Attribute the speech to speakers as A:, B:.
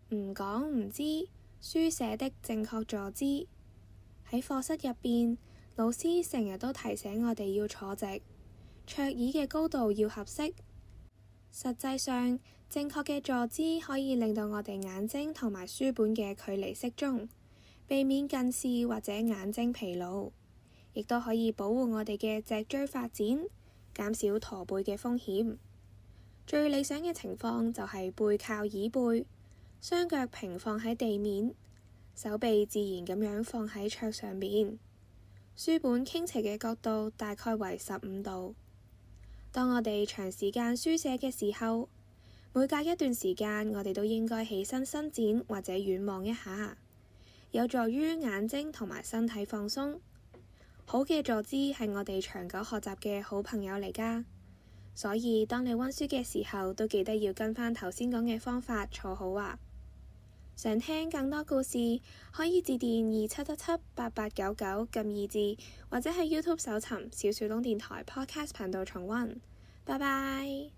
A: 唔講唔知，書寫的正確坐姿。喺課室入邊，老師成日都提醒我哋要坐直，桌椅嘅高度要合適。實際上，正確嘅坐姿可以令到我哋眼睛同埋書本嘅距離適中，避免近視或者眼睛疲勞，亦都可以保護我哋嘅脊椎發展，減少駝背嘅風險。最理想嘅情況就係背靠椅背，雙腳平放喺地面，手臂自然咁樣放喺桌上面，書本傾斜嘅角度大概為15度。當我哋長時間書寫嘅時候，每隔一段時間我哋都應該起身伸展或者遠望一下，有助於眼睛同埋身體放鬆。好嘅坐姿係我哋長久學習嘅好朋友嚟㗎，所以當你溫書嘅時候都記得要跟返頭先講嘅方法坐好啊。想聽更多故事，可以致電27178899撳2字，或者喺 YouTube 搜尋小樹窿電台 Podcast 頻道重溫。拜拜。